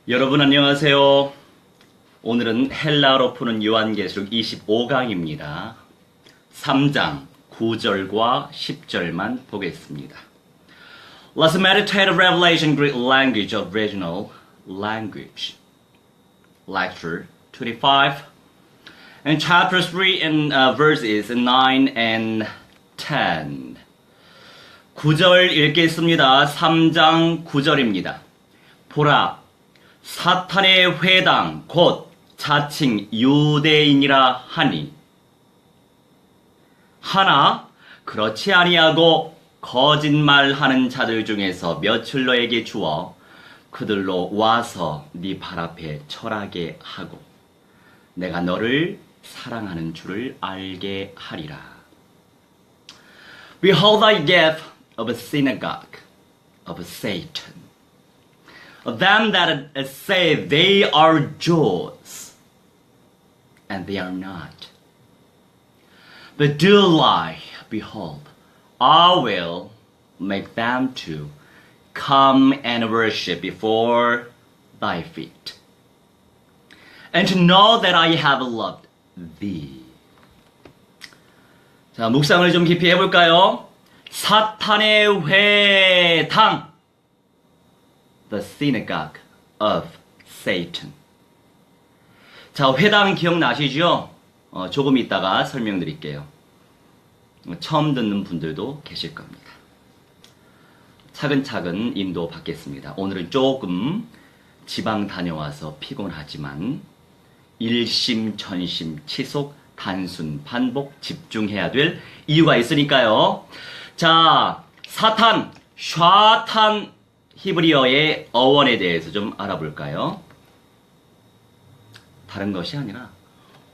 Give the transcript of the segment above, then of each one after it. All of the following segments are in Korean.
여러분 안녕하세요. 오늘은 헬라어로 푸는 요한계시록 25강입니다. 3장 9절과 10절만 보겠습니다. Let's meditate Revelation Greek language original language. Lecture 25 and chapter 3 and verses 9 and 10. 9절 읽겠습니다. 3장 9절입니다. 보라, 사탄의 회당 곧 자칭 유대인이라 하니 하나 그렇지 아니하고 거짓말하는 자들 중에서 몇을 너에게 주어 그들로 와서 네 발 앞에 철하게 하고 내가 너를 사랑하는 줄을 알게 하리라. Behold, I give of a synagogue of Satan, of them that say they are Jews, and they are not, but do lie. Behold, I will make them to come and worship before thy feet, and to know that I have loved thee. 자, 묵상을 좀 깊이 해볼까요? 사탄의 회당, the synagogue of Satan. 자, 회당 기억나시죠? 조금 있다가 설명드릴게요. 처음 듣는 분들도 계실 겁니다. 차근차근 인도받겠습니다. 오늘은 조금 지방 다녀와서 피곤하지만 일심전심 치속 단순 반복 집중해야 될 이유가 있으니까요. 자, 사탄, 샤탄 히브리어의 어원에 대해서 좀 알아볼까요? 다른 것이 아니라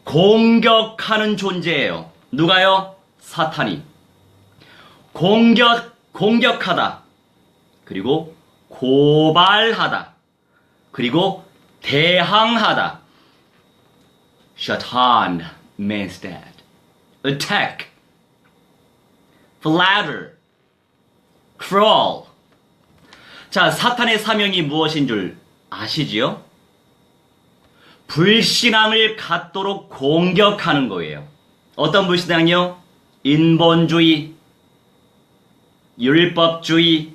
공격하는 존재예요. 누가요? 사탄이. 공격하다. 그리고 고발하다. 그리고 대항하다. Shatan means that. Attack. Flatter. Crawl. 자, 사탄의 사명이 무엇인 줄 아시지요? 불신앙을 갖도록 공격하는 거예요. 어떤 불신앙이요? 인본주의, 율법주의,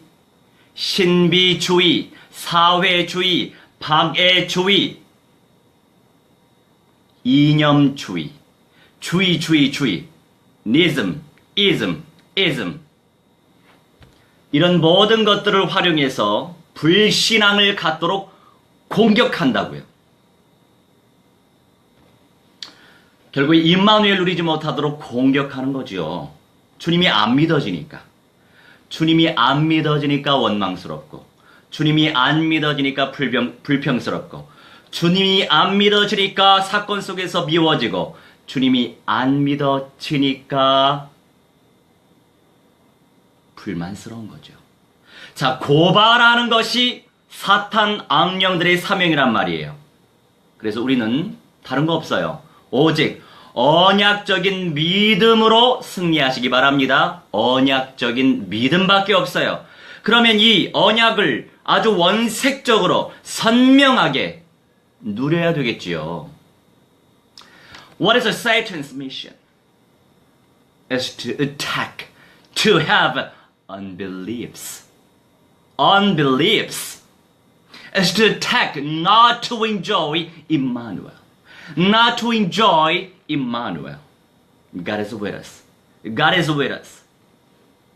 신비주의, 사회주의, 박애주의, 이념주의, 주의, 니즘, 이즘. 이런 모든 것들을 활용해서 불신앙을 갖도록 공격한다고요. 결국 임마누엘 누리지 못하도록 공격하는 거죠. 주님이 안 믿어지니까. 주님이 안 믿어지니까 원망스럽고, 주님이 안 믿어지니까 불평스럽고, 주님이 안 믿어지니까 사건 속에서 미워지고, 주님이 안 믿어지니까 불만스러운 거죠. 자, 고발하는 것이 사탄 악령들의 사명이란 말이에요. 그래서 우리는 다른 거 없어요. 오직 언약적인 믿음으로 승리하시기 바랍니다. 언약적인 믿음밖에 없어요. 그러면 이 언약을 아주 원색적으로 선명하게 누려야 되겠지요. What is Satan's mission? Is to attack, to have unbeliefs. Unbeliefs is to attack, not to enjoy Emmanuel. Not to enjoy Emmanuel. God is with us. God is with us.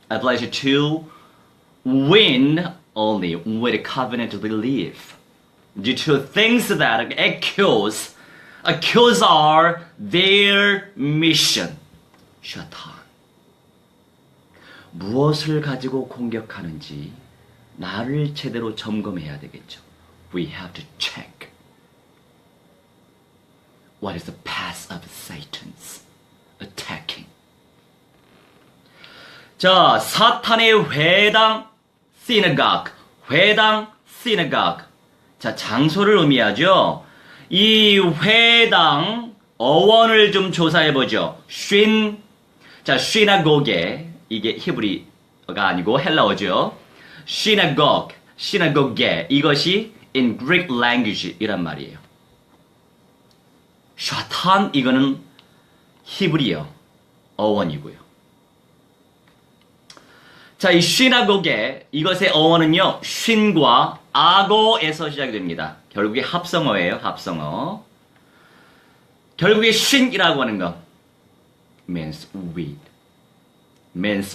I pledge to win only with covenant belief. Due to things that accuse are their mission. Shatan. 무엇을 가지고 공격하는지 나를 제대로 점검해야 되겠죠. We have to check. What is the path of Satan's attacking? 자, 사탄의 회당, synagogue. 회당, synagogue. 자, 장소를 의미하죠. 이 회당 어원을 좀 조사해보죠. 자, synagogue. 이게 히브리어가 아니고 헬라어죠. synagogue, 이것이 in Greek language 이란 말이에요. 샤탄 이거는 히브리어 어원이고요. 자, 이 시나고게 이것의 어원은요, 쉰과 아고에서 시작이 됩니다. 결국에 합성어예요, 합성어. 결국에 쉰이라고 하는 거 means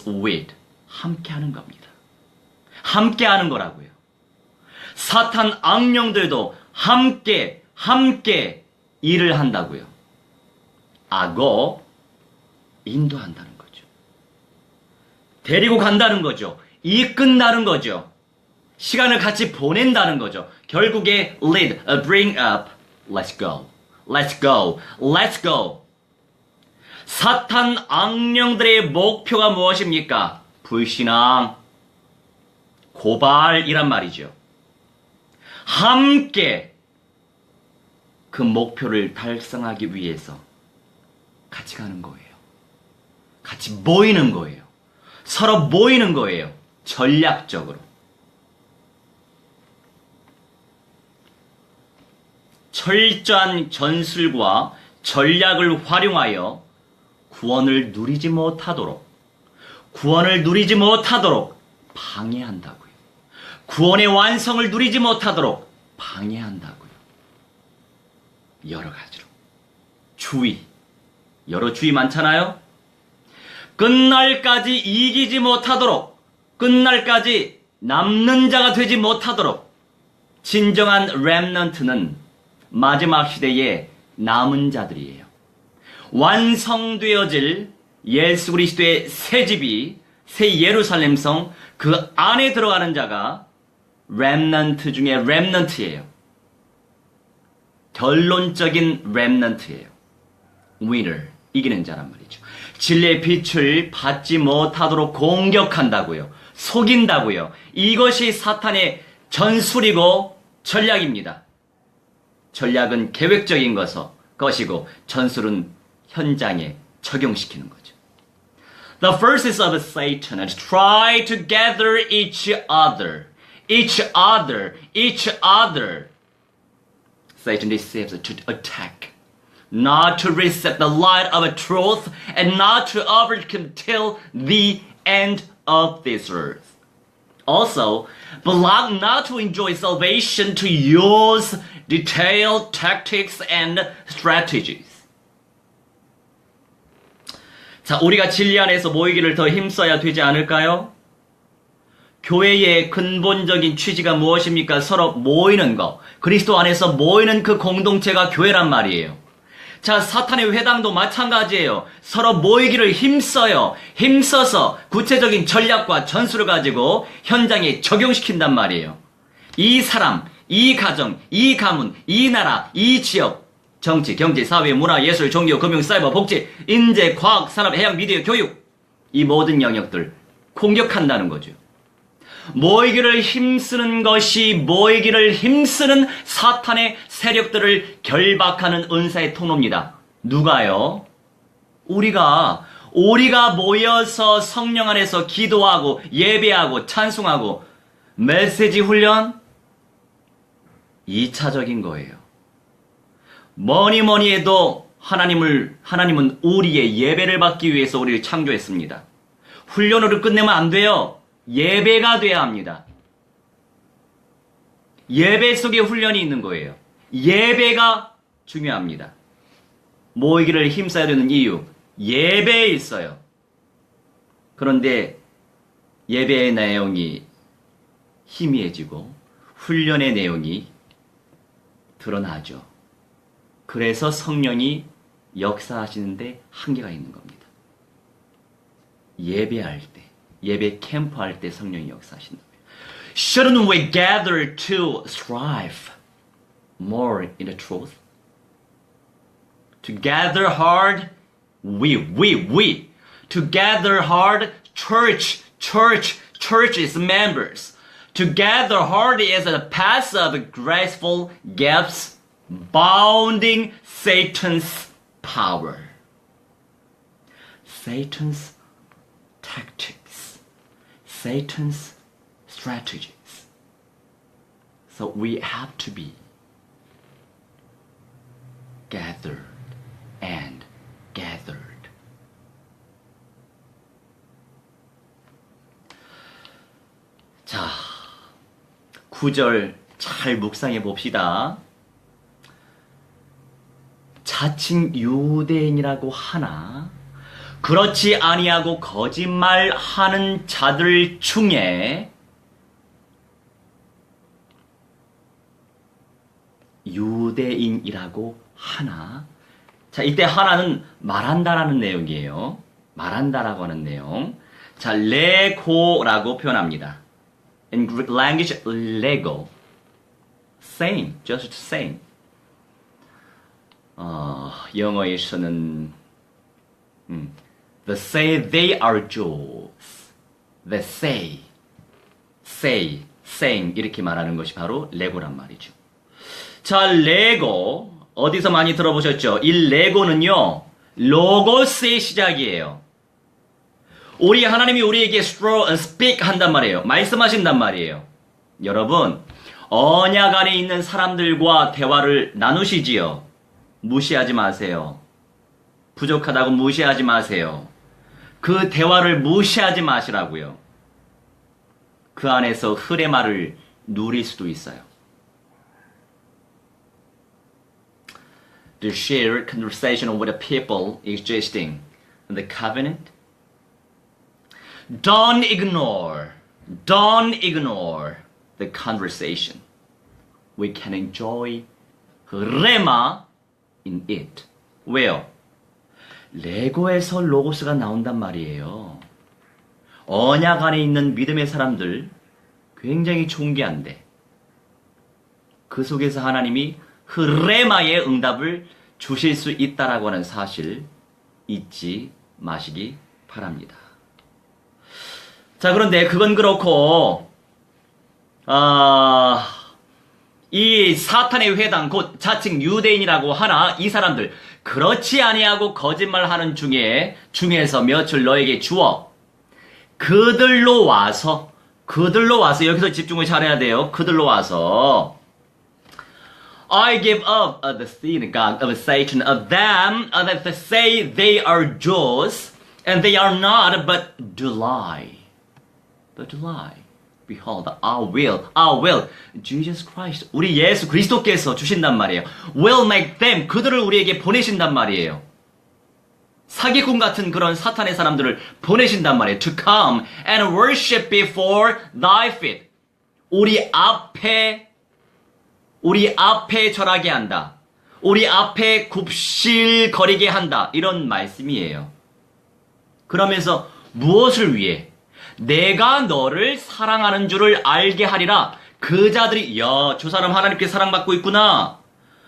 with 함께 하는 겁니다. 함께 하는 거라고요. 사탄 악령들도 함께 일을 한다고요. 아고 인도한다는 거죠. 데리고 간다는 거죠. 이끈다는 거죠. 시간을 같이 보낸다는 거죠. 결국에 lead, bring up, let's go. Let's go. Let's go. 사탄 악령들의 목표가 무엇입니까? 불신앙, 고발이란 말이죠. 함께 그 목표를 달성하기 위해서 같이 가는 거예요. 같이 모이는 거예요. 서로 모이는 거예요. 전략적으로. 철저한 전술과 전략을 활용하여 구원을 누리지 못하도록 방해한다고요. 구원의 완성을 누리지 못하도록 방해한다고요. 여러 가지로. 여러 주의 많잖아요. 끝날까지 이기지 못하도록, 끝날까지 남는 자가 되지 못하도록 진정한 렘넌트는 마지막 시대의 남은 자들이에요. 완성되어질 예수 그리스도의 새 집이, 새 예루살렘 성, 그 안에 들어가는 자가 렘넌트 중에 렘넌트예요. 결론적인 렘넌트예요. winner, 이기는 자란 말이죠. 진리의 빛을 받지 못하도록 공격한다고요. 속인다고요. 이것이 사탄의 전술이고 전략입니다. 전략은 계획적인 것이고 전술은 현장에 적용시키는 거죠. The forces of Satan try to gather each other. Satan deceives to attack, not to receive the light of truth, and not to overcome till the end of this earth. Also, belong not to enjoy salvation, to use detailed tactics and strategies. 자, 우리가 진리 안에서 모이기를 더 힘써야 되지 않을까요? 교회의 근본적인 취지가 무엇입니까? 서로 모이는 거. 그리스도 안에서 모이는 그 공동체가 교회란 말이에요. 자, 사탄의 회당도 마찬가지예요. 서로 모이기를 힘써서 구체적인 전략과 전술을 가지고 현장에 적용시킨단 말이에요. 이 사람, 이 가정, 이 가문, 이 나라, 이 지역, 정치, 경제, 사회, 문화, 예술, 종교, 금융, 사이버, 복지, 인재, 과학, 산업, 해양, 미디어, 교육, 이 모든 영역들 공격한다는 거죠. 모이기를 힘쓰는 것이 모이기를 힘쓰는 사탄의 세력들을 결박하는 은사의 통로입니다. 누가요? 우리가 모여서 성령 안에서 기도하고 예배하고 찬송하고 메시지 훈련 2차적인 거예요. 뭐니 해도 하나님은 우리의 예배를 받기 위해서 우리를 창조했습니다. 훈련으로 끝내면 안 돼요. 예배가 돼야 합니다. 예배 속에 훈련이 있는 거예요. 예배가 중요합니다. 모이기를 힘써야 되는 이유, 예배에 있어요. 그런데 예배의 내용이 희미해지고 훈련의 내용이 드러나죠. 그래서 성령이 역사하시는데 한계가 있는 겁니다. 예배할 때, 예배 캠프 할 때 성령이 역사하신다고요. Shouldn't we gather to strive more in the truth? To gather hard, to gather hard, church is members. To gather hard is a passive, graceful gifts bounding Satan's power. Satan's tactics. Satan's strategies. So we have to be gathered and gathered. 자, 9절 잘 묵상해 봅시다. 자칭 유대인이라고 하나 그렇지 아니하고 거짓말하는 자들 중에 유대인이라고 하나. 자, 이때 하나는 말한다라는 내용이에요. 말한다라고 하는 내용. 자, 레고라고 표현합니다. In Greek language, lego. Same, just same. 영어에서는 They say they are Jews. They say, saying 이렇게 말하는 것이 바로 레고란 말이죠. 자, 레고 어디서 많이 들어보셨죠? 이 레고는요 로고스의 시작이에요. 우리 하나님이 우리에게 speak 한단 말이에요. 말씀하신단 말이에요. 여러분, 언약 안에 있는 사람들과 대화를 나누시지요. 무시하지 마세요. 부족하다고 무시하지 마세요. 그 대화를 무시하지 마시라고요. 그 안에서 흐레마를 누릴 수도 있어요. The shared conversation with the people existing in the covenant. Don't ignore the conversation. We can enjoy rema in it. 왜요? 레고에서 로고스가 나온단 말이에요. 언약 안에 있는 믿음의 사람들 굉장히 존귀한데 그 속에서 하나님이 흐레마의 응답을 주실 수 있다라고 하는 사실 잊지 마시기 바랍니다. 자, 그런데 그건 그렇고 이 사탄의 회당 곧 자칭 유대인이라고 하나 이 사람들 그렇지 아니하고 거짓말하는 중에서 몇을 너에게 주어 그들로 와서 여기서 집중을 잘해야 돼요. 그들로 와서 I give up the synagogue of Satan of them that say they are Jews and they are not but do lie. Behold, I will, Jesus Christ, 우리 예수 그리스도께서 주신단 말이에요. Will make them, 그들을 우리에게 보내신단 말이에요. 사기꾼 같은 그런 사탄의 사람들을 보내신단 말이에요. To come and worship before thy feet. 우리 앞에 절하게 한다. 우리 앞에 굽실거리게 한다. 이런 말씀이에요. 그러면서 무엇을 위해? 내가 너를 사랑하는 줄을 알게 하리라. 그 자들이 저 사람 하나님께 사랑받고 있구나.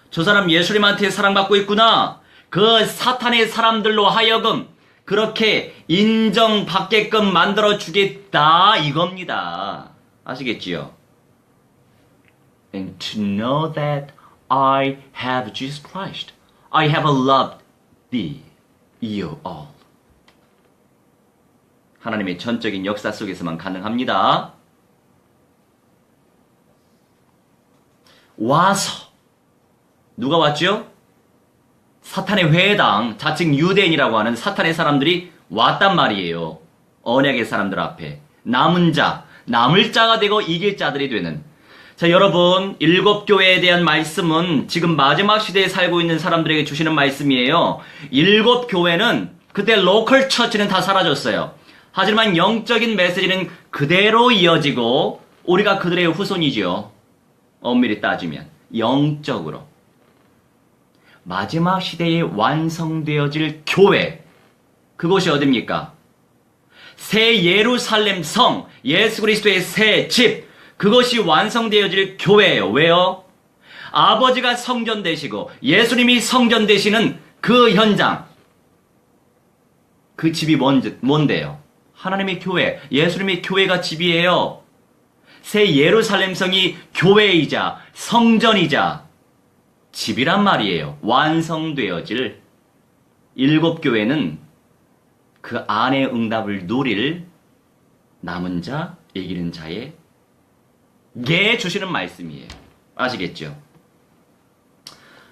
저 사람 예수님한테 사랑받고 있구나. 그 사탄의 사람들로 하여금 그렇게 인정받게끔 만들어주겠다 이겁니다. 아시겠지요? And to know that I have Jesus Christ. I have loved thee, you all. 하나님의 전적인 역사 속에서만 가능합니다. 와서 누가 왔죠? 사탄의 회당, 자칭 유대인이라고 하는 사탄의 사람들이 왔단 말이에요. 언약의 사람들 앞에 남은 자, 남을 자가 되고 이길 자들이 되는. 자, 여러분, 일곱 교회에 대한 말씀은 지금 마지막 시대에 살고 있는 사람들에게 주시는 말씀이에요. 일곱 교회는 그때 로컬 처치는 다 사라졌어요. 하지만 영적인 메시지는 그대로 이어지고 우리가 그들의 후손이죠. 엄밀히 따지면 영적으로. 마지막 시대에 완성되어질 교회, 그곳이 어딥니까? 새 예루살렘 성, 예수 그리스도의 새 집, 그것이 완성되어질 교회예요. 왜요? 아버지가 성전 되시고 예수님이 성전 되시는 그 현장, 그 집이 뭔데요? 하나님의 교회, 예수님의 교회가 집이에요. 새 예루살렘 성이 교회이자 성전이자 집이란 말이에요. 완성되어질 일곱 교회는 그 안의 응답을 누릴 남은 자, 이기는 자에게 주시는 말씀이에요. 아시겠죠?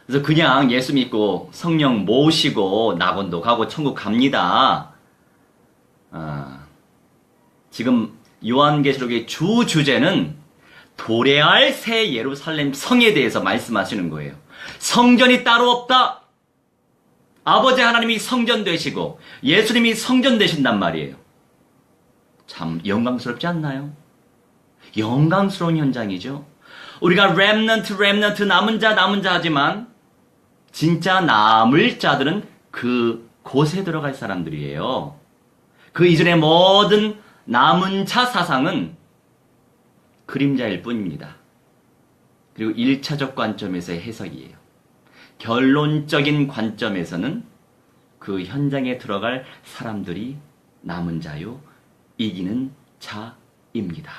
그래서 그냥 예수 믿고 성령 모시고 낙원도 가고 천국 갑니다. 지금 요한계시록의 주 주제는 도래할 새 예루살렘 성에 대해서 말씀하시는 거예요. 성전이 따로 없다. 아버지 하나님이 성전 되시고 예수님이 성전 되신단 말이에요. 참 영광스럽지 않나요? 영광스러운 현장이죠. 우리가 렘넌트 남은 자 하지만 진짜 남을 자들은 그 곳에 들어갈 사람들이에요. 그 이전의 모든 남은 자 사상은 그림자일 뿐입니다. 그리고 1차적 관점에서의 해석이에요. 결론적인 관점에서는 그 현장에 들어갈 사람들이 남은 자요, 이기는 자입니다.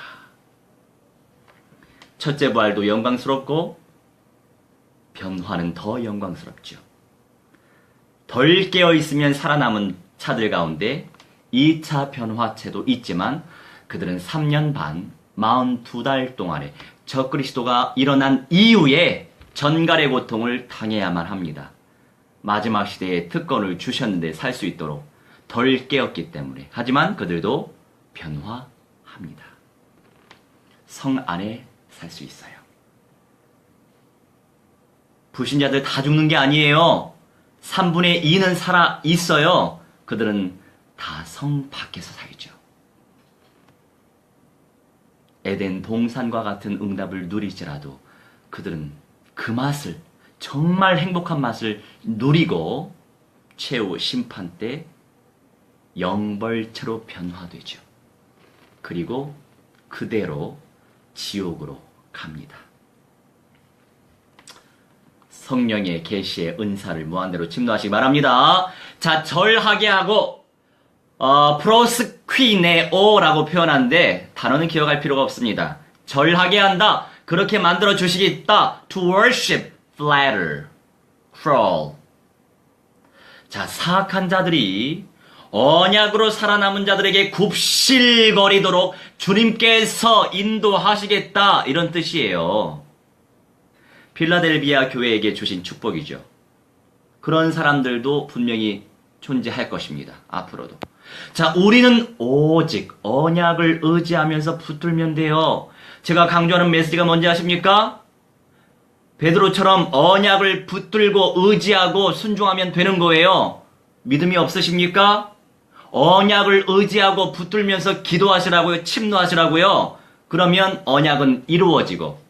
첫째 부활도 영광스럽고 변화는 더 영광스럽죠. 덜 깨어있으면 살아남은 차들 가운데 2차 변화체도 있지만 그들은 3년 반, 42달 동안에 적그리스도가 일어난 이후에 전갈의 고통을 당해야만 합니다. 마지막 시대에 특권을 주셨는데 살 수 있도록 덜 깨었기 때문에. 하지만 그들도 변화합니다. 성 안에 살 수 있어요. 불신자들 다 죽는 게 아니에요. 3분의 2는 살아 있어요. 그들은 다 성 밖에서 살죠. 에덴 동산과 같은 응답을 누리지라도 그들은 그 맛을, 정말 행복한 맛을 누리고 최후 심판 때 영벌체로 변화되죠. 그리고 그대로 지옥으로 갑니다. 성령의 계시의 은사를 무한대로 침노하시기 바랍니다. 자, 절하게 하고 프로스퀴네오라고 표현하는데 단어는 기억할 필요가 없습니다. 절하게 한다. 그렇게 만들어 주시겠다. To worship, flatter, crawl. 자, 사악한 자들이 언약으로 살아남은 자들에게 굽실거리도록 주님께서 인도하시겠다. 이런 뜻이에요. 필라델비아 교회에게 주신 축복이죠. 그런 사람들도 분명히 존재할 것입니다. 앞으로도. 자, 우리는 오직 언약을 의지하면서 붙들면 돼요. 제가 강조하는 메시지가 뭔지 아십니까? 베드로처럼 언약을 붙들고 의지하고 순종하면 되는 거예요. 믿음이 없으십니까? 언약을 의지하고 붙들면서 기도하시라고요. 침노하시라고요. 그러면 언약은 이루어지고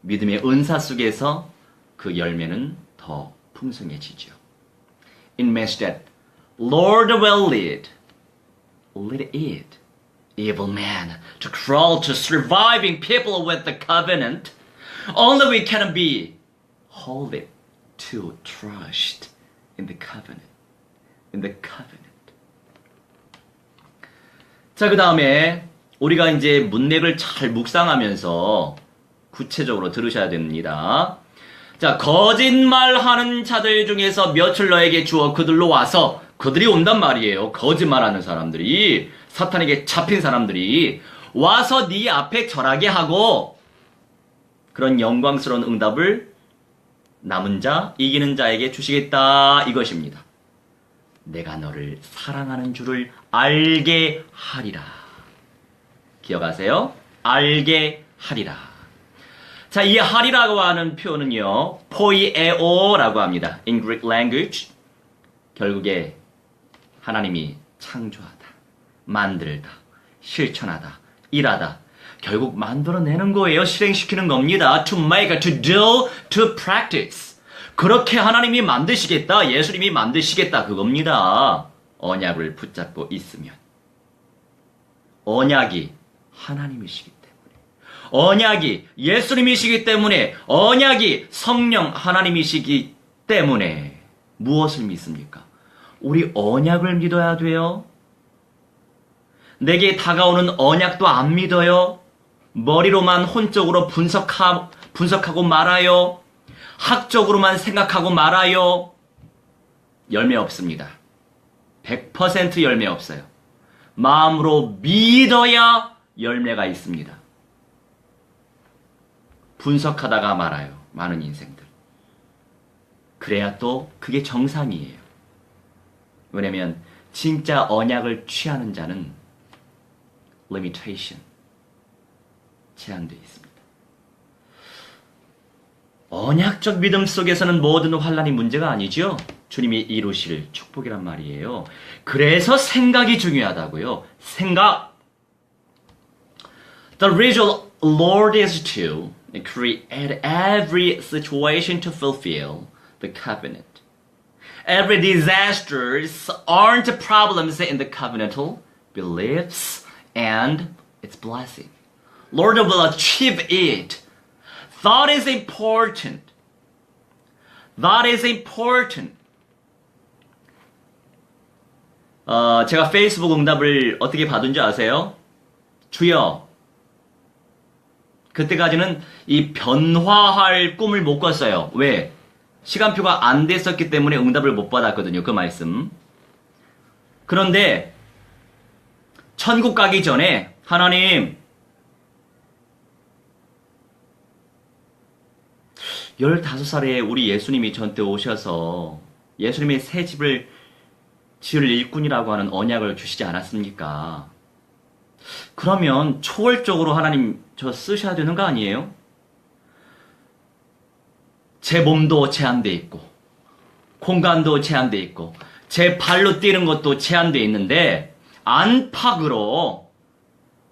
믿음의 은사 속에서 그 열매는 더 풍성해지죠. In message that Lord will lead it, evil man, to crawl to surviving people with the covenant. Only we can be holy to trust in the covenant. In the covenant. 자, 그 다음에 우리가 이제 문맥을 잘 묵상하면서 구체적으로 들으셔야 됩니다. 자, 거짓말하는 자들 중에서 몇을 너에게 주어 그들로 와서 그들이 온단 말이에요. 거짓말하는 사람들이, 사탄에게 잡힌 사람들이 와서 네 앞에 절하게 하고 그런 영광스러운 응답을 남은 자, 이기는 자에게 주시겠다 이것입니다. 내가 너를 사랑하는 줄을 알게 하리라. 기억하세요? 알게 하리라. 자, 이 하리라고 하는 표현은요, 포이에오라고 합니다. In Greek language. 결국에 하나님이 창조하다, 만들다, 실천하다, 일하다. 결국 만들어내는 거예요. 실행시키는 겁니다. To make, to do, to practice. 그렇게 하나님이 만드시겠다, 예수님이 만드시겠다 그겁니다. 언약을 붙잡고 있으면. 언약이 하나님이시기 때문에, 언약이 예수님이시기 때문에, 언약이 성령 하나님이시기 때문에 무엇을 믿습니까? 우리 언약을 믿어야 돼요. 내게 다가오는 언약도 안 믿어요. 머리로만 혼적으로 분석하고 말아요. 학적으로만 생각하고 말아요. 열매 없습니다. 100% 열매 없어요. 마음으로 믿어야 열매가 있습니다. 분석하다가 말아요. 많은 인생들. 그래야 또 그게 정상이에요. 왜냐면 진짜 언약을 취하는 자는 limitation, 제한되어 있습니다. 언약적 믿음 속에서는 모든 환란이 문제가 아니죠. 주님이 이루실 축복이란 말이에요. 그래서 생각이 중요하다고요. 생각. The real Lord is to create every situation to fulfill the covenant. Every disasters aren't problems in the covenantal beliefs and its blessing. Lord will achieve it. That is important. That is important. 제가 페이스북 응답을 어떻게 받은지 아세요? 주여, 그때까지는 이 변화할 꿈을 못 꿨어요. 왜? 시간표가 안 됐었기 때문에 응답을 못 받았거든요. 그 말씀. 그런데 천국 가기 전에 하나님 15살에 우리 예수님이 저한테 오셔서 예수님의 새 집을 지을 일꾼이라고 하는 언약을 주시지 않았습니까? 그러면 초월적으로 하나님 저 쓰셔야 되는 거 아니에요? 제 몸도 제한되어 있고 공간도 제한되어 있고 제 발로 뛰는 것도 제한되어 있는데 안팎으로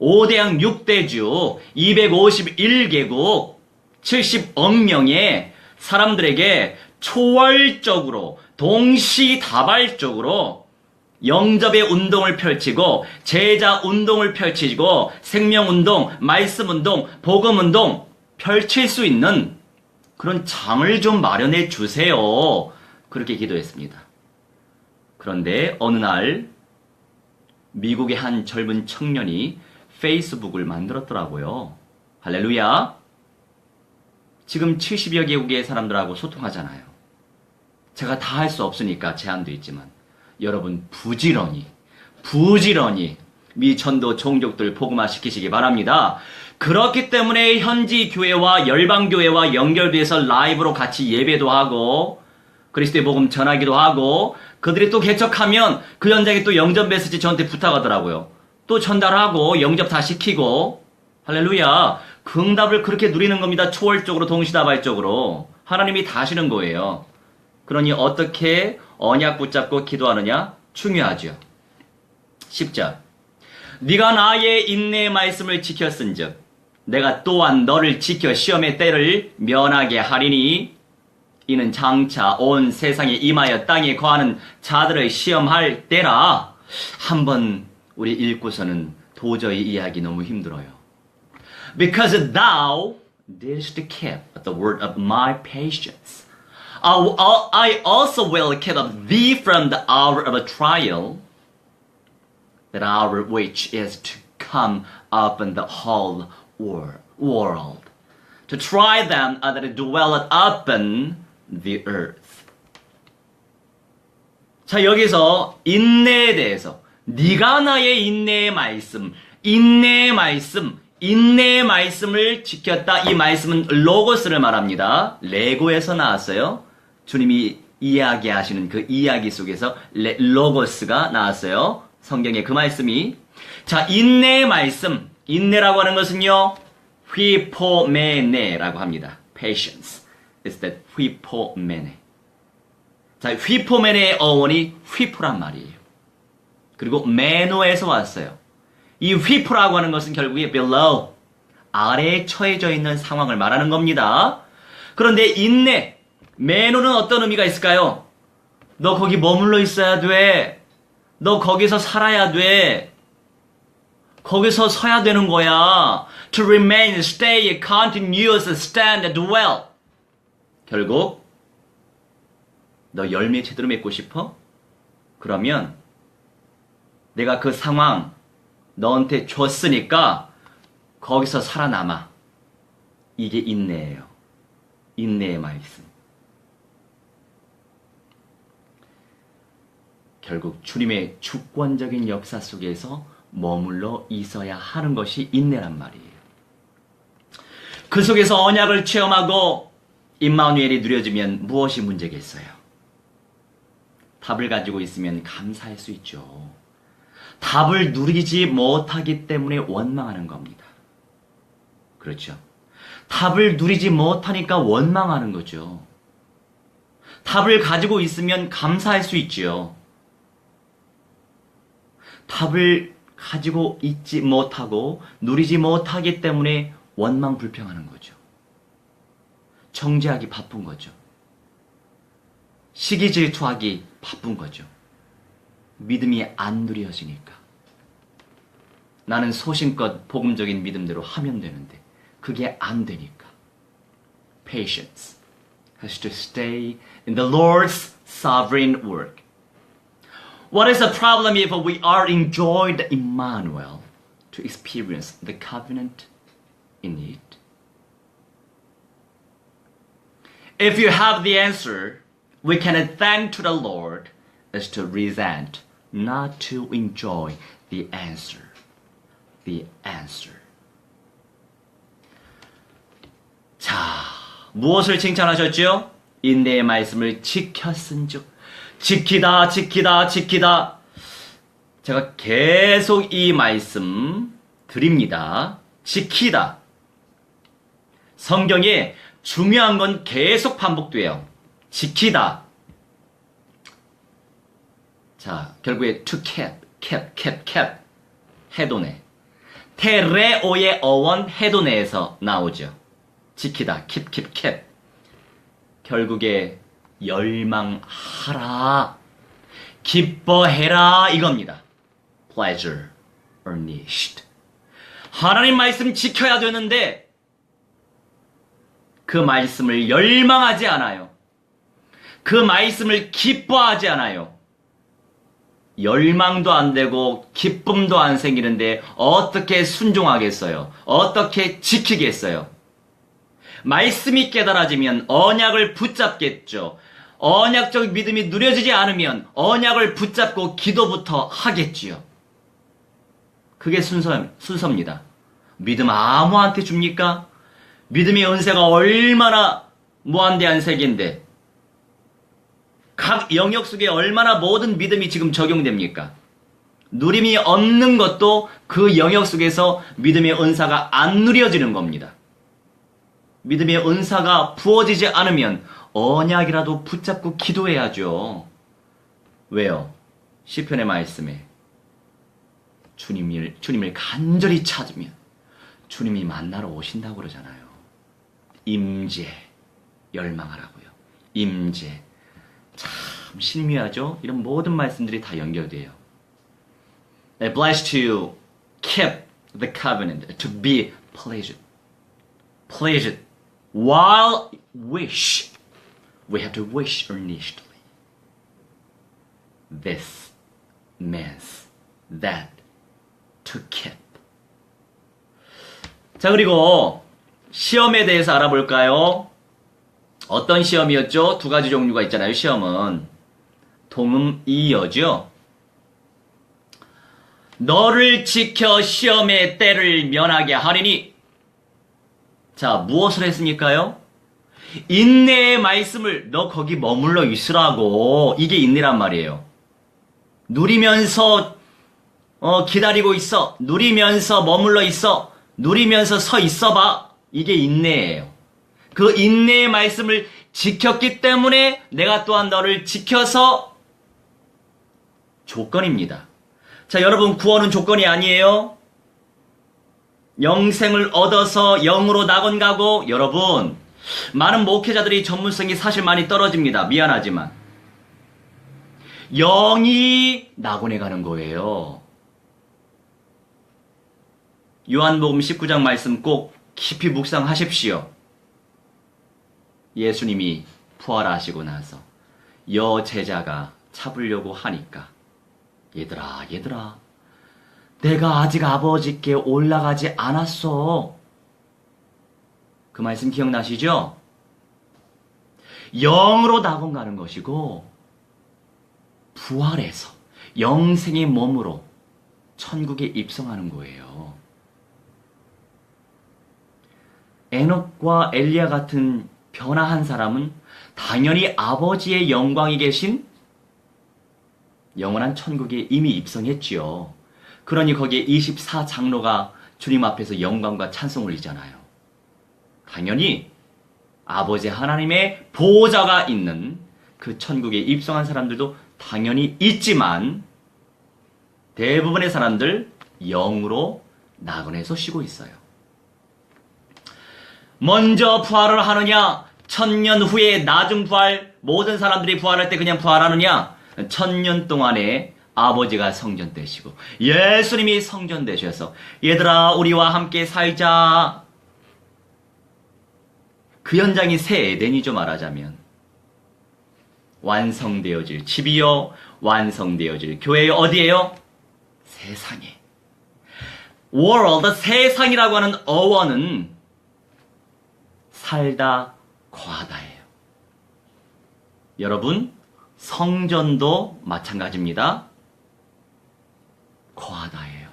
5대양 6대주 251개국 70억 명의 사람들에게 초월적으로 동시다발적으로 영접의 운동을 펼치고 제자 운동을 펼치고 생명운동, 말씀운동, 복음운동 펼칠 수 있는 그런 장을 좀 마련해 주세요. 그렇게 기도했습니다. 그런데 어느 날 미국의 한 젊은 청년이 페이스북을 만들었더라고요. 할렐루야. 지금 70여 개국의 사람들하고 소통하잖아요. 제가 다 할 수 없으니까 제한도 있지만 여러분 부지런히 미 전도 종족들 복음화 시키시기 바랍니다. 그렇기 때문에 현지 교회와 열방 교회와 연결돼서 라이브로 같이 예배도 하고 그리스도의 복음 전하기도 하고 그들이 또 개척하면 그 현장에 또 영접 메시지 저한테 부탁하더라고요. 또 전달하고 영접 다 시키고 할렐루야. 그 응답을 그렇게 누리는 겁니다. 초월적으로 동시다발적으로 하나님이 다 하시는 거예요. 그러니 어떻게 언약 붙잡고 기도하느냐? 중요하죠. 10절. 네가 나의 인내의 말씀을 지켰은즉 내가 또한 너를 지켜 시험의 때를 면하게 하리니 이는 장차 온 세상에 임하여 땅에 거하는 자들을 시험할 때라. 한번 우리 읽고서는 도저히 이해하기 너무 힘들어요. Because thou didst keep the word of my patience, I also will keep thee from the hour of a trial, that hour which is to come upon the whole world, to try them that dwell upon the earth. 자, 여기서 인내에 대해서 네가 나의 인내의 말씀을 지켰다. 이 말씀은 로고스를 말합니다. 레고에서 나왔어요. 주님이 이야기하시는 그 이야기 속에서 로고스가 나왔어요. 성경에 그 말씀이. 자, 인내의 말씀. 인내라고 하는 것은요. 휘포메네라고 합니다. Patience. It's that 휘포메네. 자, 휘포메네의 어원이 휘포란 말이에요. 그리고 메노에서 왔어요. 이 휘포라고 하는 것은 결국에 below, 아래에 처해져 있는 상황을 말하는 겁니다. 그런데 인내, 메노는 어떤 의미가 있을까요? 너 거기 머물러 있어야 돼. 너 거기서 살아야 돼. 거기서 서야 되는 거야. To remain, stay, continuous, stand, dwell. 결국 너 열매 제대로 맺고 싶어? 그러면 내가 그 상황 너한테 줬으니까 거기서 살아남아. 이게 인내예요. 인내의 말씀. 결국 주님의 주권적인 역사 속에서 머물러 있어야 하는 것이 인내란 말이에요. 그 속에서 언약을 체험하고 임마누엘이 누려지면 무엇이 문제겠어요? 답을 가지고 있으면 감사할 수 있죠. 답을 누리지 못하기 때문에 원망하는 겁니다. 그렇죠? 답을 누리지 못하니까 원망하는 거죠. 답을 가지고 있으면 감사할 수 있지요. 답을 가지고 있지 못하고 누리지 못하기 때문에 원망 불평하는 거죠. 정죄하기 바쁜 거죠. 시기 질투하기 바쁜 거죠. 믿음이 안 누려지니까. 나는 소신껏 복음적인 믿음대로 하면 되는데 그게 안 되니까. Patience has to stay in the Lord's sovereign work. What is the problem if we are enjoyed Emmanuel to experience the covenant in it? If you have the answer, we can thank to the Lord as to resent, not to enjoy the answer. The answer. 자, 무엇을 칭찬하셨죠? 인내의 말씀을 지켰은즉. 지키다, 지키다, 지키다. 제가 계속 이 말씀 드립니다. 지키다. 성경에 중요한 건 계속 반복돼요. 지키다. 자, 결국에 to keep. 해도네. 테레오의 어원 해도네에서 나오죠. 지키다, keep. 결국에 열망하라, 기뻐해라 이겁니다. pleasure, earnest. 하나님 말씀 지켜야 되는데 그 말씀을 열망하지 않아요. 그 말씀을 기뻐하지 않아요. 열망도 안 되고 기쁨도 안 생기는데 어떻게 순종하겠어요? 어떻게 지키겠어요? 말씀이 깨달아지면 언약을 붙잡겠죠. 언약적 믿음이 누려지지 않으면 언약을 붙잡고 기도부터 하겠지요. 그게 순서입니다. 믿음 아무한테 줍니까? 믿음의 은혜가 얼마나 무한대한 세계인데 각 영역 속에 얼마나 모든 믿음이 지금 적용됩니까? 누림이 없는 것도 그 영역 속에서 믿음의 은사가 안 누려지는 겁니다. 믿음의 은사가 부어지지 않으면 언약이라도 붙잡고 기도해야죠. 왜요? 시편의 말씀에 주님을 간절히 찾으면 주님이 만나러 오신다고 그러잖아요. 임재, 열망하라고요. 임재. 참 신미하죠? 이런 모든 말씀들이 다 연결돼요. Blessed to keep the covenant, to be pleased. Pleased. While wish, we have to wish earnestly. This means that to keep. 자, 그리고 시험에 대해서 알아볼까요? 어떤 시험이었죠? 두 가지 종류가 있잖아요. 시험은 동음이어죠. 너를 지켜 시험의 때를 면하게 하리니. 자, 무엇을 했으니까요? 인내의 말씀을 너 거기 머물러 있으라고. 이게 인내란 말이에요. 누리면서 기다리고 있어. 누리면서 머물러 있어. 누리면서 서 있어봐. 이게 인내예요. 그 인내의 말씀을 지켰기 때문에 내가 또한 너를 지켜서 조건입니다. 자, 여러분 구원은 조건이 아니에요. 영생을 얻어서 영으로 낙원 가고, 여러분 많은 목회자들이 전문성이 사실 많이 떨어집니다. 미안하지만 영이 낙원에 가는 거예요. 요한복음 19장 말씀 꼭 깊이 묵상하십시오. 예수님이 부활하시고 나서 여제자가 잡으려고 하니까 얘들아 내가 아직 아버지께 올라가지 않았어. 그 말씀 기억나시죠? 영으로 낙원 가는 것이고 부활해서 영생의 몸으로 천국에 입성하는 거예요. 에녹과 엘리야 같은 변화한 사람은 당연히 아버지의 영광이 계신 영원한 천국에 이미 입성했지요. 그러니 거기에 24장로가 주님 앞에서 영광과 찬송을 올리잖아요. 당연히 아버지 하나님의 보호자가 있는 그 천국에 입성한 사람들도 당연히 있지만 대부분의 사람들 영으로 나그네에서 쉬고 있어요. 먼저 부활을 하느냐, 1000년 후에 나중 부활, 모든 사람들이 부활할 때 그냥 부활하느냐, 1000년 동안에 아버지가 성전되시고 예수님이 성전되셔서 얘들아 우리와 함께 살자. 그 현장이 새 에덴이죠. 말하자면 완성되어질 집이요, 완성되어질 교회요. 어디에요? 세상에. world, 세상이라고 하는 어원은 살다 거하다예요. 여러분, 성전도 마찬가지입니다. 거하다예요.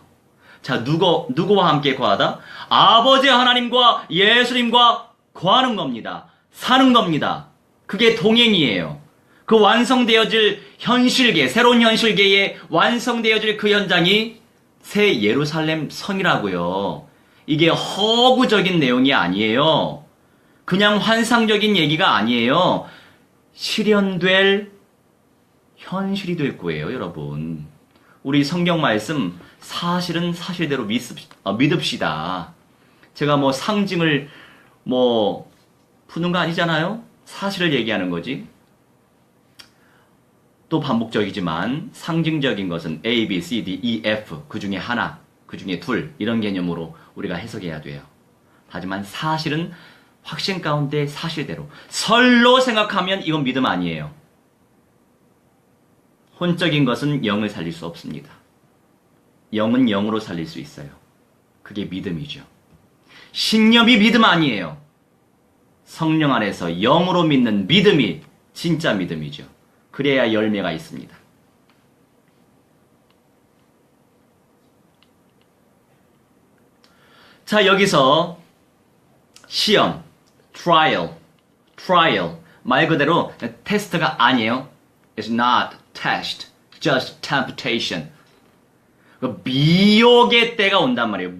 자, 누구와 함께 거하다? 아버지 하나님과 예수님과 거하는 겁니다. 사는 겁니다. 그게 동행이에요. 그 완성되어질 현실계, 새로운 현실계에 완성되어질 그 현장이 새 예루살렘 성이라고요. 이게 허구적인 내용이 아니에요. 그냥 환상적인 얘기가 아니에요. 실현될 현실이 될 거예요, 여러분. 우리 성경 말씀 사실은 사실대로 믿읍시다. 제가 뭐 상징을 푸는 거 아니잖아요? 사실을 얘기하는 거지. 또 반복적이지만 상징적인 것은 A, B, C, D, E, F 그 중에 하나, 그 중에 둘 이런 개념으로 우리가 해석해야 돼요. 하지만 사실은 확신 가운데 사실대로 설로 생각하면 이건 믿음 아니에요. 혼적인 것은 영을 살릴 수 없습니다. 영은 영으로 살릴 수 있어요. 그게 믿음이죠. 신념이 믿음 아니에요. 성령 안에서 영으로 믿는 믿음이 진짜 믿음이죠. 그래야 열매가 있습니다. 자, 여기서 시험, trial 말 그대로 테스트가 아니에요. It's not test, just temptation. 미혹의 때가 온단 말이에요.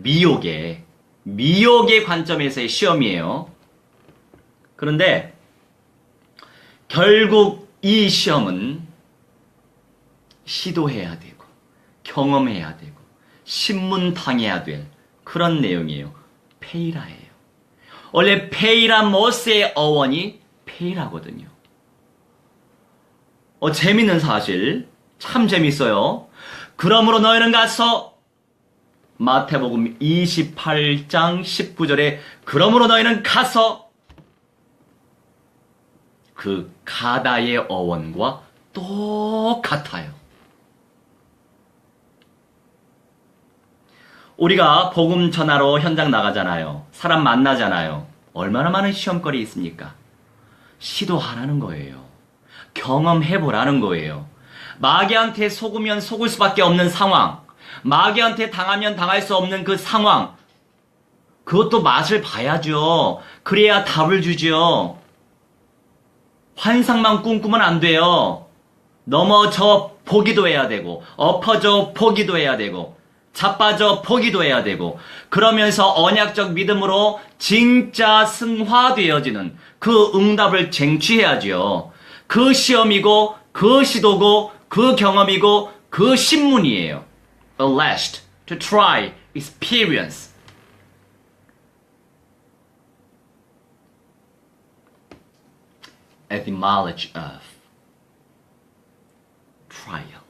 미혹의 관점에서의 시험이에요. 그런데 결국 이 시험은 시도해야 되고 경험해야 되고 신문당해야 될 그런 내용이에요. 페이라예요. 원래 페이라 모스의 어원이 페이라거든요. 재밌는 사실, 참 재밌어요. 그러므로 너희는 가서 마태복음 28장 19절에 그러므로 너희는 가서 그 가다의 어원과 똑같아요. 우리가 복음 전하러 현장 나가잖아요. 사람 만나잖아요. 얼마나 많은 시험거리 있습니까? 시도하라는 거예요. 경험해보라는 거예요. 마귀한테 속으면 속을 수밖에 없는 상황, 마귀한테 당하면 당할 수 없는 그 상황, 그것도 맛을 봐야죠. 그래야 답을 주죠. 환상만 꿈꾸면 안 돼요. 넘어져 보기도 해야 되고, 엎어져 보기도 해야 되고, 자빠져 보기도 해야 되고, 그러면서 언약적 믿음으로 진짜 승화되어지는 그 응답을 쟁취해야죠. 그 시험이고, 그 시도고, 그 경험이고, 그 신문이에요. A last, to try, experience. Etymology of trial.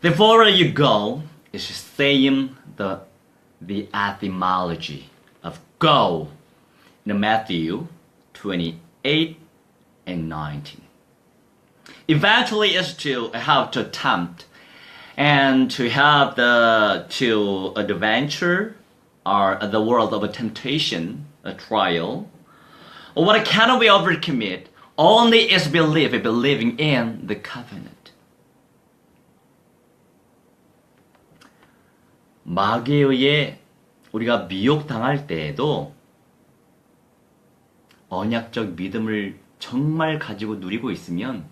The further you go, is saying the etymology of go in Matthew 28 and 19. Eventually is to have to attempt and to have to adventure or the world of a temptation, a trial. What can we overcommit? Only is believing in the covenant. 마귀에 의해 우리가 미혹당할 때에도 언약적 믿음을 정말 가지고 누리고 있으면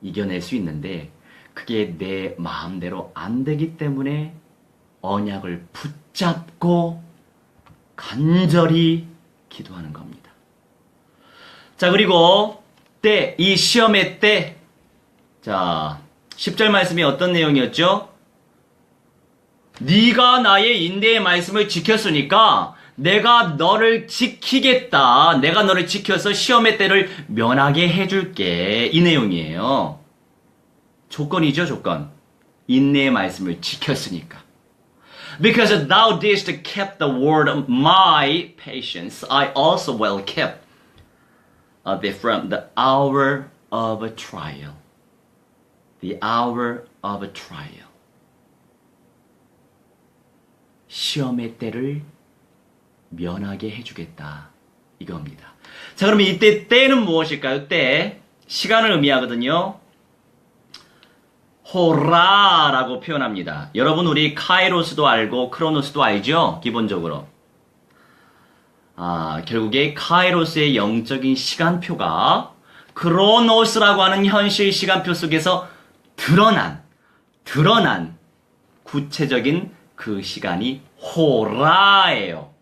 이겨낼 수 있는데 그게 내 마음대로 안 되기 때문에 언약을 붙잡고 간절히 기도하는 겁니다. 자, 그리고 이 시험의 때, 자, 10절 말씀이 어떤 내용이었죠? 네가 나의 인내의 말씀을 지켰으니까 내가 너를 지키겠다. 내가 너를 지켜서 시험의 때를 면하게 해줄게. 이 내용이에요. 조건이죠, 조건. 인내의 말씀을 지켰으니까. Because thou didst keep the word of my patience, I also will keep thee from the hour of a trial. The hour of a trial. 시험의 때를 면하게 해주겠다. 이겁니다. 자, 그러면 이때 때는 무엇일까요? 때, 시간을 의미하거든요. 호라라고 표현합니다. 여러분, 우리 카이로스도 알고 크로노스도 알죠? 기본적으로. 결국에 카이로스의 영적인 시간표가 크로노스라고 하는 현실 시간표 속에서 드러난 구체적인 그 시간이 호라예요.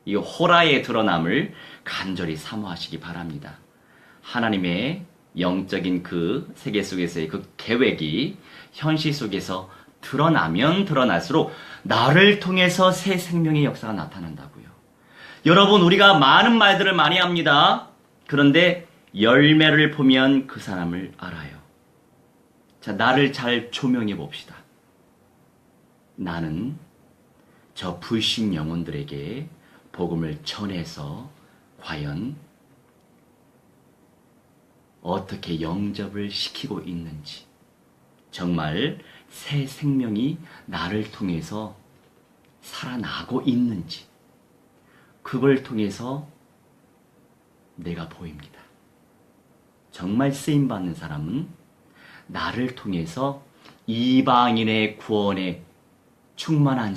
이 호라의 드러남을 간절히 사모하시기 바랍니다. 하나님의 영적인 그 세계 속에서의 그 계획이 현실 속에서 드러나면 드러날수록 나를 통해서 새 생명의 역사가 나타난다고요. 여러분, 우리가 많은 말들을 많이 합니다. 그런데 열매를 보면 그 사람을 알아요. 자, 나를 잘 조명해 봅시다. 나는 저 불신 영혼들에게 복음을 전해서 과연 어떻게 영접을 시키고 있는지, 정말 새 생명이 나를 통해서 살아나고 있는지, 그걸 통해서 내가 보입니다. 정말 쓰임받는 사람은 나를 통해서 이방인의 구원에 충만한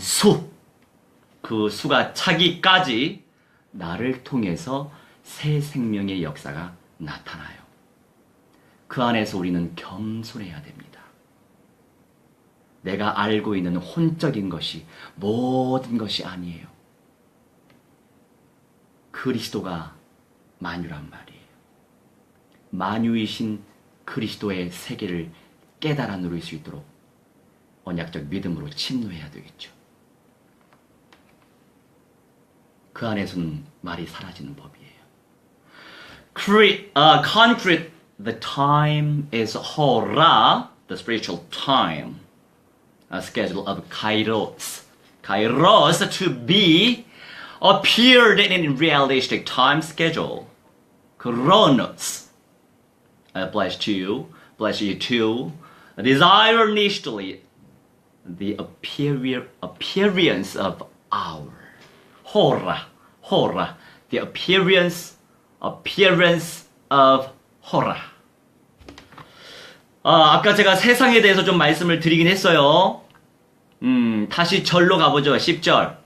그 수가 차기까지 나를 통해서 새 생명의 역사가 나타나요. 그 안에서 우리는 겸손해야 됩니다. 내가 알고 있는 혼적인 것이 모든 것이 아니에요. 그리스도가 만유란 말이에요. 만유이신 그리스도의 세계를 깨달아 누릴 수 있도록 언약적 믿음으로 침노해야 되겠죠. 그 안에서는 말이 사라지는 법이에요. Concrete, the time is hora, the spiritual time, a schedule of kairos. Kairos to be appeared in realistic time schedule. Chronos. Bless you too. Desire earnestly the appearance of hour. Hora, the appearance of hora. 아까 제가 세상에 대해서 좀 말씀을 드리긴 했어요. 다시 절로 가보죠. 10절.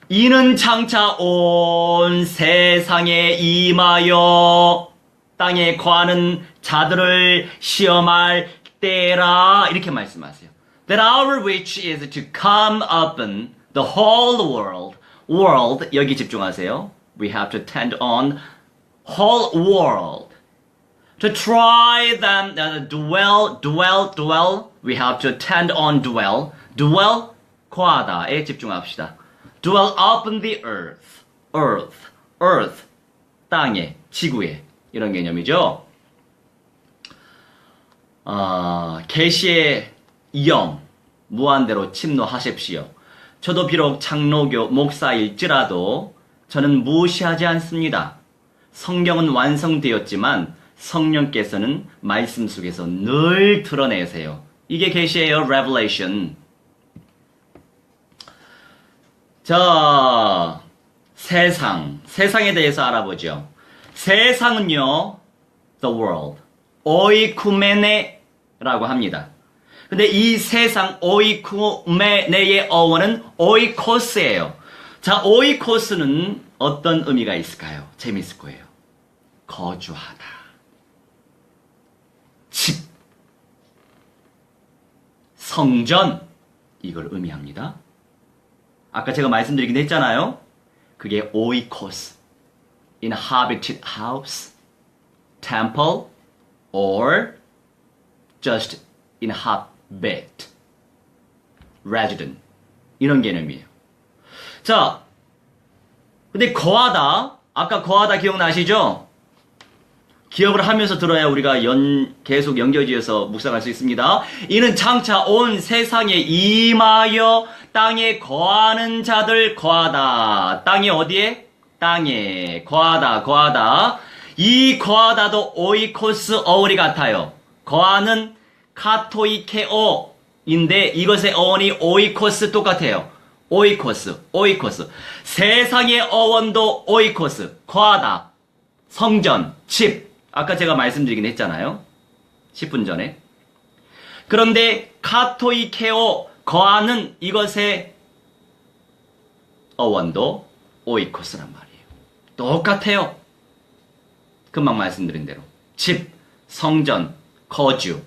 이는 장차 온 세상에 임하여 땅에 거하는 자들을 시험할 때라. 이렇게 말씀하세요. That hour which is to come upon the whole world, 여기 집중하세요. We have to attend on whole world. To try them, dwell. We have to attend on dwell. Dwell, 거하다에 집중합시다. Dwell upon the earth. 땅에, 지구에. 이런 개념이죠. 계시의 영, 무한대로 침노하십시오. 저도 비록 장로교 목사일지라도 저는 무시하지 않습니다. 성경은 완성되었지만 성령께서는 말씀 속에서 늘 드러내세요. 이게 계시예요. Revelation. 자, 세상에 대해서 알아보죠. 세상은요, the world, 오이쿠메네라고 합니다. 근데 이 세상 오이쿠메네의 어원은 오이코스예요. 자, 오이코스는 어떤 의미가 있을까요? 재밌을 거예요. 거주하다. 집. 성전. 이걸 의미합니다. 아까 제가 말씀드리긴 했잖아요. 그게 오이코스. Inhabited house, temple, or just inhabit, resident. 이런 개념이에요. 자, 근데 거하다. 아까 거하다 기억나시죠? 기억을 하면서 들어야 우리가 계속 연결지어서 묵상할 수 있습니다. 이는 장차 온 세상에 임하여 땅에 거하는 자들 거하다. 땅이 어디에? 땅에. 거하다, 거하다. 이 거하다도 오이코스 어원이 같아요. 거하는 카토이케오인데 이것의 어원이 오이코스 똑같아요. 오이코스, 오이코스. 세상의 어원도 오이코스. 거하다. 성전, 집. 아까 제가 말씀드리긴 했잖아요. 10분 전에. 그런데 카토이케오, 거하는 이것의 어원도 오이코스란 말이에요. 똑같아요. 금방 말씀드린 대로. 집, 성전, 거주.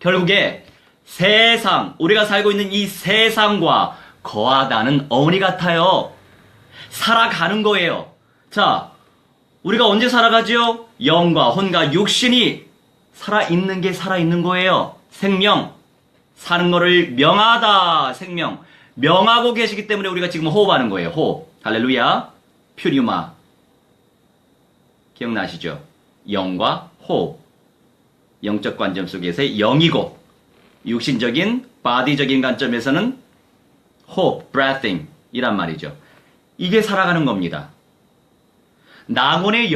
결국에 세상, 우리가 살고 있는 이 세상과 거하다는 어원이 같아요. 살아가는 거예요. 자, 우리가 언제 살아가죠? 영과 혼과 육신이 살아있는 게 살아있는 거예요. 생명. 사는 거를 명하다. 생명. 명하고 계시기 때문에 우리가 지금 호흡하는 거예요. 호흡. 할렐루야. 퓨리마. 기억나시죠? 영과 호흡. 영적 관점 속에서의 영이고 육신적인 바디적인 관점에서는 호흡, breathing 이란 말이죠. 이게 살아가는 겁니다. 낙원의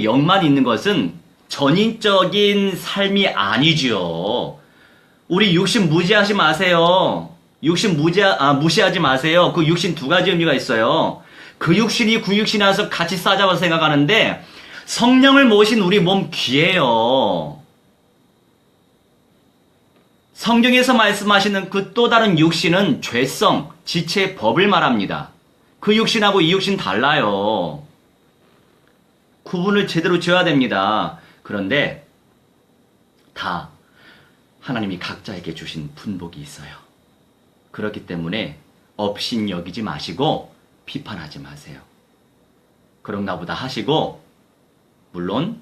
영만 있는 것은 전인적인 삶이 아니죠. 우리 육신 무시하지 마세요. 육신 무시하지 마세요. 그 육신 두 가지 의미가 있어요. 그 육신이 그 육신이라서 같이 싸잡아서 생각하는데 성령을 모신 우리 몸 귀해요. 성경에서 말씀하시는 그 또 다른 육신은 죄성, 지체의 법을 말합니다. 그 육신하고 이 육신 달라요. 구분을 제대로 지어야 됩니다. 그런데 다 하나님이 각자에게 주신 분복이 있어요. 그렇기 때문에 업신여기지 마시고 비판하지 마세요. 그런가 보다 하시고 물론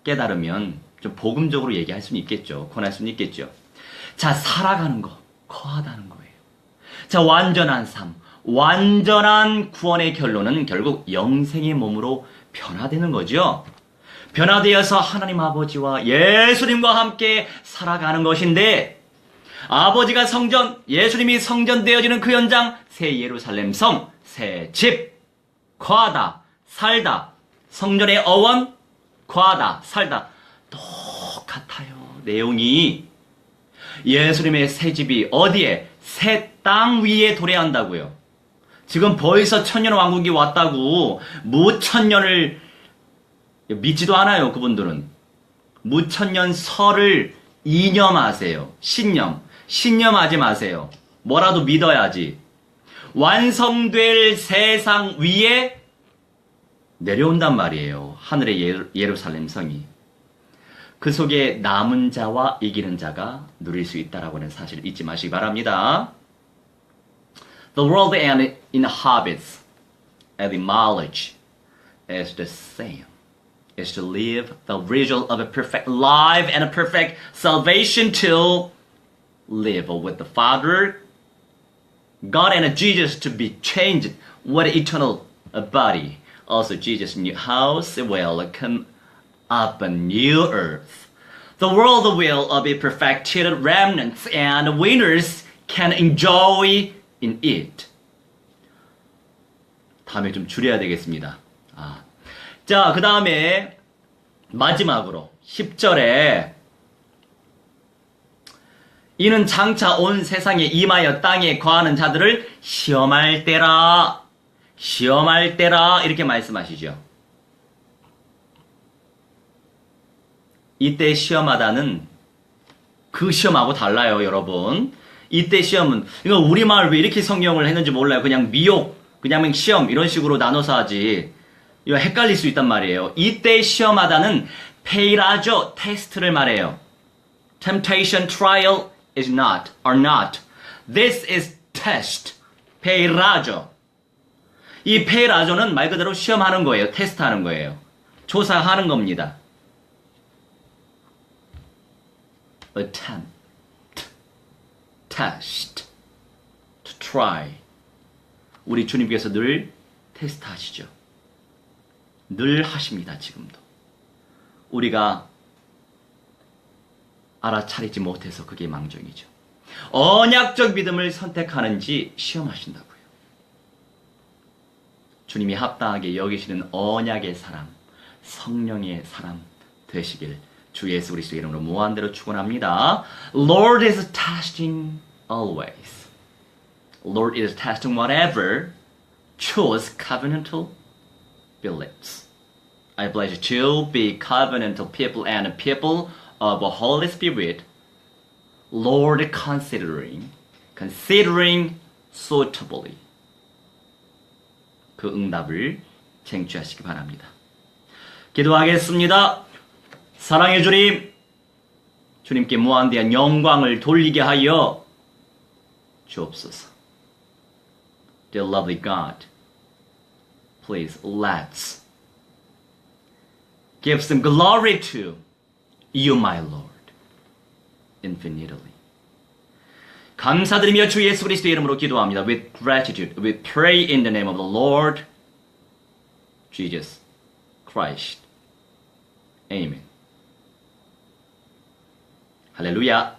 깨달으면 좀 복음적으로 얘기할 수는 있겠죠. 권할 수는 있겠죠. 자, 살아가는 거, 거하다는 거예요. 자, 완전한 삶, 완전한 구원의 결론은 결국 영생의 몸으로 변화되는 거죠. 변화되어서 하나님 아버지와 예수님과 함께 살아가는 것인데 아버지가 성전, 예수님이 성전 되어지는 그 현장, 새 예루살렘 성, 새 집, 거하다, 살다, 성전의 어원, 거하다, 살다 똑같아요. 내용이 예수님의 새 집이 어디에? 새 땅 위에 도래한다고요. 지금 벌써 천년왕국이 왔다고 무천년을 믿지도 않아요. 그분들은 무천년 설을 이념하세요. 신념하지 마세요. 뭐라도 믿어야지. 완성될 세상 위에 내려온단 말이에요. 하늘의 예루살렘 성이. 그 속에 남은 자와 이기는 자가 누릴 수 있다라고 하는 사실을 잊지 마시기 바랍니다. The world and it inhabits and the knowledge is the same. Is to live the result of a perfect life and a perfect salvation to live with the Father, God and Jesus to be changed with eternal body. Also Jesus' new house will come up a new earth. The world will be perfected remnants and winners can enjoy in it. 다음에 좀 줄여야 되겠습니다. 자, 그 다음에 마지막으로 10절에 이는 장차 온 세상에 임하여 땅에 거하는 자들을 시험할 때라 이렇게 말씀하시죠. 이때 시험하다는 그 시험하고 달라요, 여러분. 이때 시험은, 이거 우리말 왜 이렇게 성경을 했는지 몰라요. 그냥 미혹, 그냥 시험, 이런 식으로 나눠서 하지. 이거 헷갈릴 수 있단 말이에요. 이때 시험하다는 페이라조, 테스트를 말해요. Temptation, trial is not, are not. This is test. 페이라조. 이 페이라조는 말 그대로 시험하는 거예요. 테스트하는 거예요. 조사하는 겁니다. Attempt, test, to try. 우리 주님께서 늘 테스트하시죠. 늘 하십니다, 지금도. 우리가 알아차리지 못해서 그게 망정이죠. 언약적 믿음을 선택하는지 시험하신다고요. 주님이 합당하게 여기시는 언약의 사람, 성령의 사람 되시길 주 예수 그리스도의 이름으로 무한대로 축원합니다. Lord is testing always. Lord is testing whatever choose covenantal beliefs. I pledge to be covenantal people and people of the Holy Spirit. Lord considering suitably. 그 응답을 쟁취하시기 바랍니다. 기도하겠습니다. 사랑의 주님, 주님께 무한대한 영광을 돌리게 하여 주옵소서. Dear lovely God, please let's give some glory to you, my Lord, infinitely. 감사드리며 주 예수 그리스도의 이름으로 기도합니다. With gratitude, we pray in the name of the Lord Jesus Christ. Amen. 할렐루야.